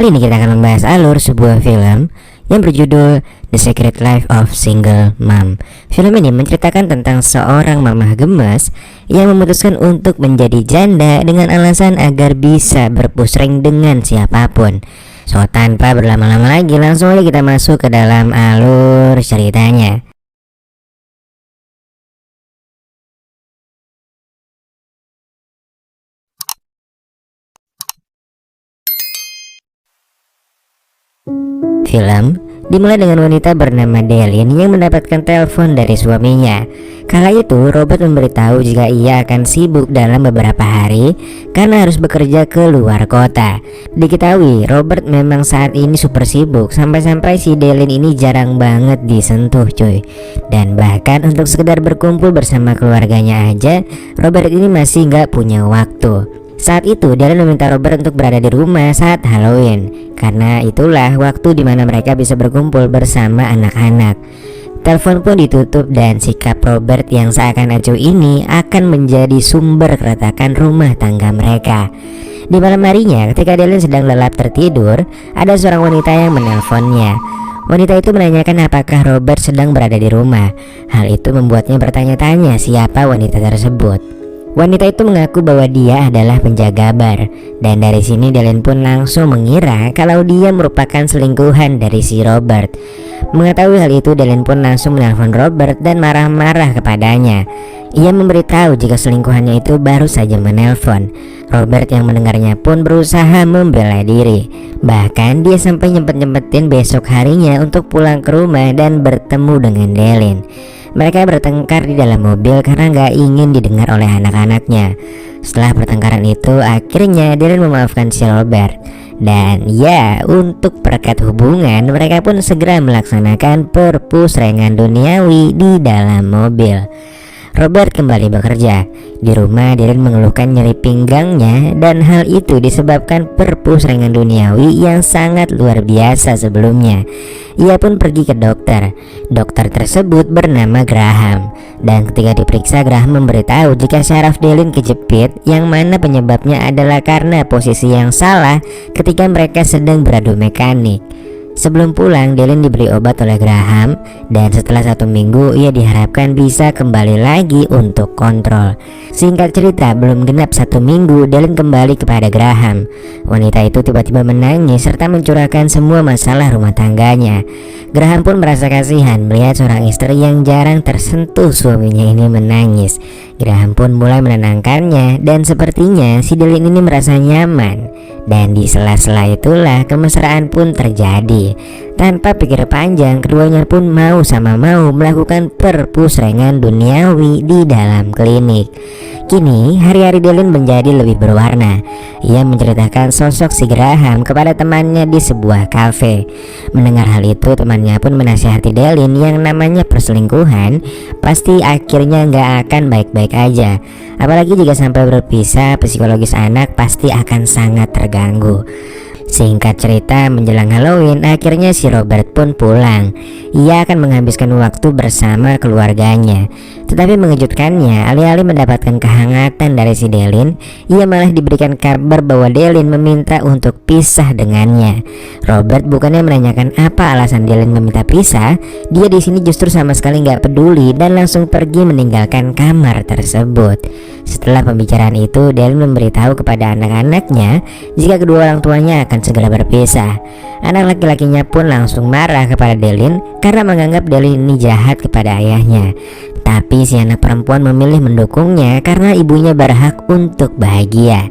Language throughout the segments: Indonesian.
Kali ini kita akan membahas alur sebuah film yang berjudul The Secret Life of Single Mom. Film ini menceritakan tentang seorang mamah gemes yang memutuskan untuk menjadi janda dengan alasan agar bisa berpusreng dengan siapapun. So, tanpa berlama-lama lagi, langsung aja kita masuk ke dalam alur ceritanya. Film dimulai dengan wanita bernama Delin yang mendapatkan telepon dari suaminya. Kala itu Robert memberitahu jika ia akan sibuk dalam beberapa hari karena harus bekerja ke luar kota. Diketahui Robert memang saat ini super sibuk, sampai-sampai si Delin ini jarang banget disentuh cuy. Dan bahkan untuk sekedar berkumpul bersama keluarganya aja Robert ini masih nggak punya waktu. Saat itu Delin meminta Robert untuk berada di rumah saat Halloween, karena itulah waktu dimana mereka bisa berkumpul bersama anak-anak. Telepon pun ditutup dan sikap Robert yang seakan acuh ini akan menjadi sumber keretakan rumah tangga mereka. Di malam harinya ketika Delin sedang lelap tertidur, ada seorang wanita yang menelponnya. Wanita itu menanyakan apakah Robert sedang berada di rumah. Hal itu membuatnya bertanya-tanya siapa wanita tersebut. Wanita itu mengaku bahwa dia adalah penjaga bar, dan dari sini Delin pun langsung mengira kalau dia merupakan selingkuhan dari si Robert. Mengetahui hal itu, Delin pun langsung menelpon Robert dan marah-marah kepadanya. Ia memberitahu jika selingkuhannya itu baru saja menelpon. Robert yang mendengarnya pun berusaha membela diri. Bahkan dia sampai nyempet-nyempetin besok harinya untuk pulang ke rumah dan bertemu dengan Delin. Mereka bertengkar di dalam mobil karena gak ingin didengar oleh anak-anaknya. Setelah pertengkaran itu, akhirnya Delin memaafkan si Robert. Dan ya, untuk perekat hubungan, mereka pun segera melaksanakan perpusrengan duniawi di dalam mobil. Robert kembali bekerja. Di rumah Delin mengeluhkan nyeri pinggangnya, dan hal itu disebabkan perpusrengan duniawi yang sangat luar biasa sebelumnya. Ia pun pergi ke dokter. Dokter tersebut bernama Graham, dan ketika diperiksa Graham memberitahu jika syaraf Delin kejepit, yang mana penyebabnya adalah karena posisi yang salah ketika mereka sedang beradu mekanik. Sebelum pulang, Delin diberi obat oleh Graham, dan setelah 1 minggu ia diharapkan bisa kembali lagi untuk kontrol. Singkat cerita, belum genap 1 minggu Delin kembali kepada Graham. Wanita itu tiba-tiba menangis serta mencurahkan semua masalah rumah tangganya. Graham pun merasa kasihan melihat seorang istri yang jarang tersentuh suaminya ini menangis. Graham pun mulai menenangkannya, dan sepertinya si Delin ini merasa nyaman. Dan di sela-sela itulah kemesraan pun terjadi. Tanpa pikir panjang, keduanya pun mau sama mau melakukan perpusrengan duniawi di dalam klinik. Kini hari-hari Delin menjadi lebih berwarna. Ia menceritakan sosok si Graham kepada temannya di sebuah kafe. Mendengar hal itu, temannya pun menasihati Delin yang namanya perselingkuhan pasti akhirnya nggak akan baik-baik aja. Apalagi jika sampai berpisah, psikologis anak pasti akan sangat terganggu. Singkat cerita, menjelang Halloween akhirnya si Robert pun pulang. Ia akan menghabiskan waktu bersama keluarganya. Tetapi mengejutkannya, alih-alih mendapatkan kehangatan dari si Delin, ia malah diberikan kabar bahwa Delin meminta untuk pisah dengannya. Robert bukannya menanyakan apa alasan Delin meminta pisah, dia di sini justru sama sekali nggak peduli dan langsung pergi meninggalkan kamar tersebut. Setelah pembicaraan itu, Delin memberitahu kepada anak-anaknya jika kedua orang tuanya akan segera berpisah. Anak laki-lakinya pun langsung marah kepada Delin karena menganggap Delin ini jahat kepada ayahnya. Tapi si anak perempuan memilih mendukungnya karena ibunya berhak untuk bahagia.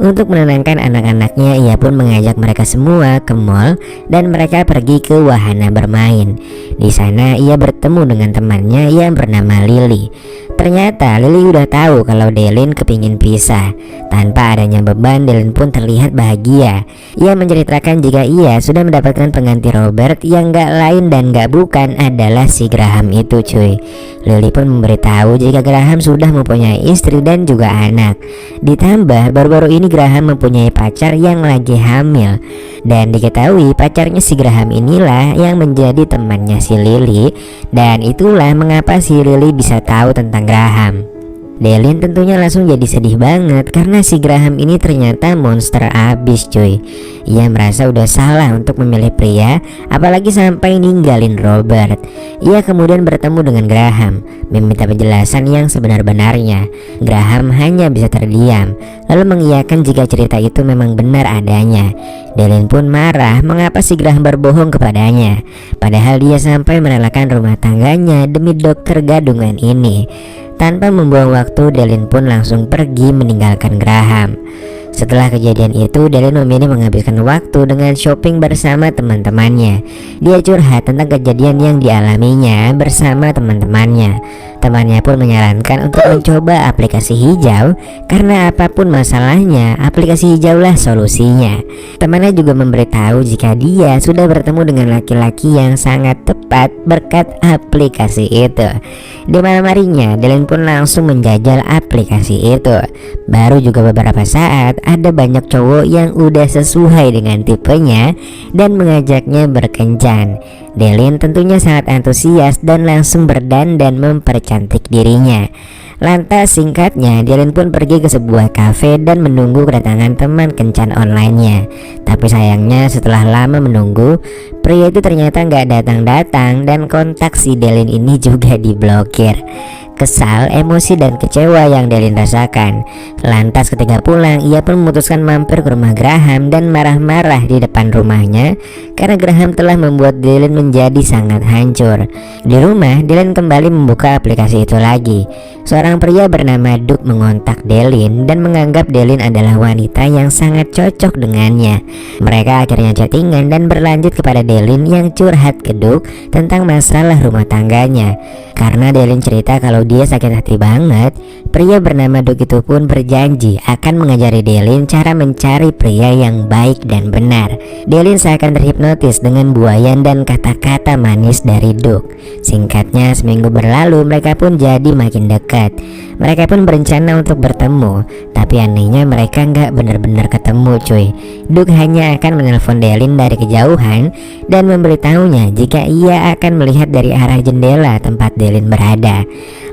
Untuk menenangkan anak-anaknya, ia pun mengajak mereka semua ke mall dan mereka pergi ke wahana bermain. Di sana ia bertemu dengan temannya yang bernama Lily. Ternyata Lily udah tahu kalau Delin kepingin pisah. Tanpa adanya beban, Delin pun terlihat bahagia. Ia menceritakan jika ia sudah mendapatkan pengganti Robert yang gak lain dan gak bukan adalah si Graham itu cuy. Lily pun memberitahu jika Graham sudah mempunyai istri dan juga anak. Ditambah baru-baru ini Graham mempunyai pacar yang lagi hamil. Dan diketahui pacarnya si Graham inilah yang menjadi temannya si Lily. Dan itulah mengapa si Lily bisa tahu tentang Graham. Delin tentunya langsung jadi sedih banget karena si Graham ini ternyata monster abis cuy. Ia merasa udah salah untuk memilih pria, apalagi sampai ninggalin Robert. Ia kemudian bertemu dengan Graham, meminta penjelasan yang sebenar-benarnya. Graham hanya bisa terdiam, lalu mengiyakan jika cerita itu memang benar adanya. Delin pun marah mengapa si Graham berbohong kepadanya, padahal dia sampai merelakan rumah tangganya demi dokter gadungan ini. Tanpa membuang waktu, Delin pun langsung pergi meninggalkan Graham. Setelah kejadian itu, Delin memilih menghabiskan waktu dengan shopping bersama teman-temannya. Dia curhat tentang kejadian yang dialaminya bersama teman-temannya. Temannya pun menyarankan untuk mencoba aplikasi hijau karena apapun masalahnya, aplikasi hijaulah solusinya. Temannya juga memberitahu jika dia sudah bertemu dengan laki-laki yang sangat tepat berkat aplikasi itu. Di malam harinya, Delin pun langsung menjajal aplikasi itu. Baru juga beberapa saat, ada banyak cowok yang udah sesuai dengan tipenya dan mengajaknya berkencan. Delin tentunya sangat antusias dan langsung berdandan mempercantik dirinya. Lantas singkatnya, Delin pun pergi ke sebuah kafe dan menunggu kedatangan teman kencan online-nya. Tapi sayangnya setelah lama menunggu, pria itu ternyata nggak datang-datang dan kontak si Delin ini juga diblokir. Kesal, emosi dan kecewa yang Delin rasakan. Lantas ketika pulang, ia pun memutuskan mampir ke rumah Graham dan marah-marah di depan rumahnya karena Graham telah membuat Delin menjadi sangat hancur. Di rumah, Delin kembali membuka aplikasi itu lagi. Seorang pria bernama Duke mengontak Delin dan menganggap Delin adalah wanita yang sangat cocok dengannya. Mereka akhirnya chattingan dan berlanjut kepada Delin yang curhat ke Duke tentang masalah rumah tangganya. Karena Delin cerita kalau dia sakit hati banget, pria bernama Duke itu pun berjanji akan mengajari Delin cara mencari pria yang baik dan benar. Delin seakan terhipnotis dengan buayan dan kata-kata manis dari Duke. Singkatnya, seminggu berlalu mereka pun jadi makin dekat. Mereka pun berencana untuk bertemu, tapi anehnya mereka nggak benar-benar ketemu cuy. Duke hanya akan menelpon Delin dari kejauhan dan memberitahunya jika ia akan melihat dari arah jendela tempat Delin berada.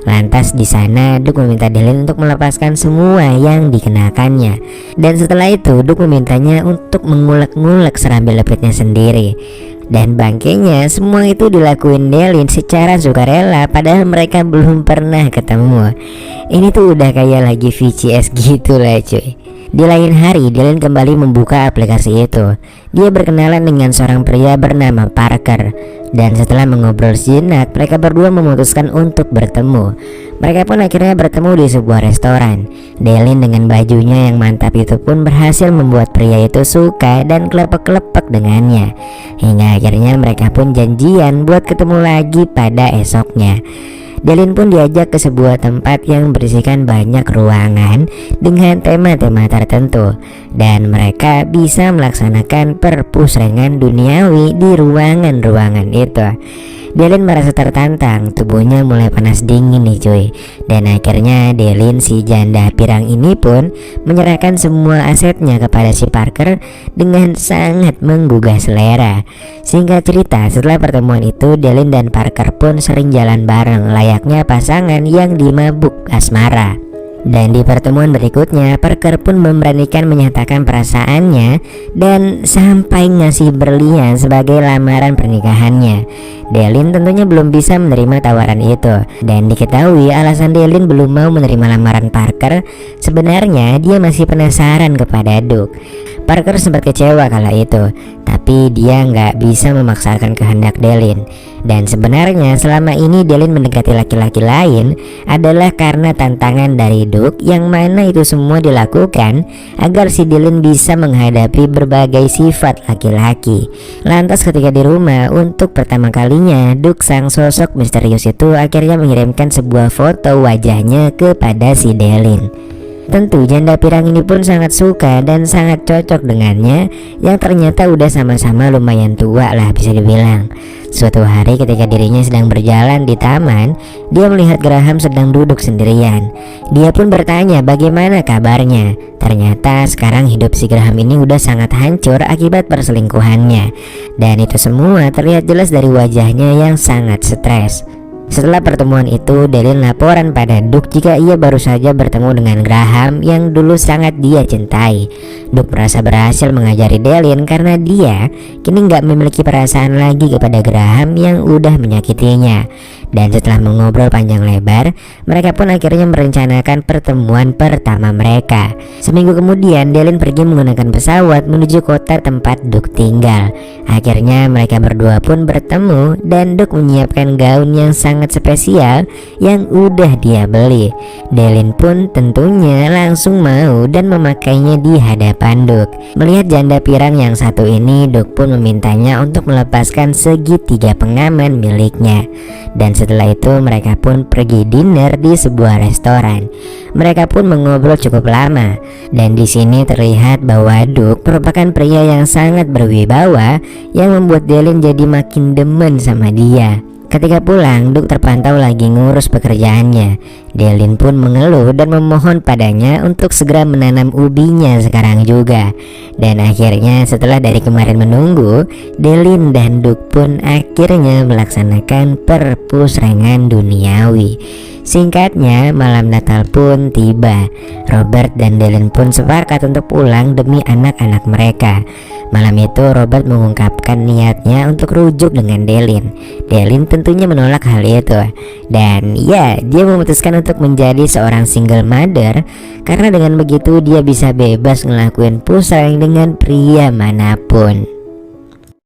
Lantas di sana Duke meminta Delin untuk melepaskan semua yang dikenakannya. Dan setelah itu Duke memintanya untuk mengulek-ngulek serambi lepitnya sendiri. Dan bangkainya semua itu dilakuin Delin secara sukarela padahal mereka belum pernah ketemu. Ini tuh udah kayak lagi VCS gitu lah cuy. Di lain hari, Delin kembali membuka aplikasi itu. Dia berkenalan dengan seorang pria bernama Parker. Dan setelah mengobrol sejenak, mereka berdua memutuskan untuk bertemu. Mereka pun akhirnya bertemu di sebuah restoran. Delin dengan bajunya yang mantap itu pun berhasil membuat pria itu suka dan kelepek-kelepek dengannya. Hingga akhirnya mereka pun janjian buat ketemu lagi pada esoknya. Delin pun diajak ke sebuah tempat yang berisikan banyak ruangan dengan tema-tema tertentu, dan mereka bisa melaksanakan perpusrengan duniawi di ruangan-ruangan itu. Delin merasa tertantang, tubuhnya mulai panas dingin nih cuy. Dan akhirnya Delin si janda pirang ini pun menyerahkan semua asetnya kepada si Parker dengan sangat menggugah selera. Singkat cerita, setelah pertemuan itu Delin dan Parker pun sering jalan bareng layaknya pasangan yang dimabuk asmara. Dan di pertemuan berikutnya, Parker pun memberanikan menyatakan perasaannya dan sampai ngasih berlian sebagai lamaran pernikahannya. Delin tentunya belum bisa menerima tawaran itu, dan diketahui alasan Delin belum mau menerima lamaran Parker, sebenarnya dia masih penasaran kepada Duke. Parker sempat kecewa kala itu, tapi dia nggak bisa memaksakan kehendak Delin. Dan sebenarnya selama ini Delin mendekati laki-laki lain adalah karena tantangan dari Duke, yang mana itu semua dilakukan agar si Delin bisa menghadapi berbagai sifat laki-laki. Lantas ketika di rumah untuk pertama kalinya, Duke sang sosok misterius itu akhirnya mengirimkan sebuah foto wajahnya kepada si Delin. Tentu janda pirang ini pun sangat suka dan sangat cocok dengannya, yang ternyata udah sama-sama lumayan tua lah bisa dibilang. Suatu hari ketika dirinya sedang berjalan di taman, dia melihat Graham sedang duduk sendirian. Dia pun bertanya bagaimana kabarnya. Ternyata sekarang hidup si Graham ini udah sangat hancur akibat perselingkuhannya. Dan itu semua terlihat jelas dari wajahnya yang sangat stres. Setelah pertemuan itu, Delin laporan pada Duke jika ia baru saja bertemu dengan Graham yang dulu sangat dia cintai. Duke merasa berhasil mengajari Delin karena dia kini nggak memiliki perasaan lagi kepada Graham yang udah menyakitinya. Dan setelah mengobrol panjang lebar, mereka pun akhirnya merencanakan pertemuan pertama mereka. Seminggu kemudian, Delin pergi menggunakan pesawat menuju kota tempat Duke tinggal. Akhirnya mereka berdua pun bertemu dan Duke menyiapkan gaun yang sangat spesial yang udah dia beli. Delin pun tentunya langsung mau dan memakainya di hadapan Duke. Melihat janda pirang yang satu ini, Duke pun memintanya untuk melepaskan segitiga pengaman miliknya. Dan setelah itu mereka pun pergi dinner di sebuah restoran. Mereka pun mengobrol cukup lama dan di sini terlihat bahwa Duke merupakan pria yang sangat berwibawa yang membuat Delin jadi makin demen sama dia. Ketika pulang, Duke terpantau lagi ngurus pekerjaannya. Delin pun mengeluh dan memohon padanya untuk segera menanam ubinya sekarang juga. Dan akhirnya setelah dari kemarin menunggu, Delin dan Duke pun akhirnya melaksanakan perpusrengan duniawi. Singkatnya, malam Natal pun tiba. Robert dan Delin pun sepakat untuk pulang demi anak-anak mereka. Malam itu Robert mengungkapkan niatnya untuk rujuk dengan Delin. Delin tentunya menolak hal itu. Dan ya, dia memutuskan untuk menjadi seorang single mother karena dengan begitu dia bisa bebas ngelakuin pusreng dengan pria manapun.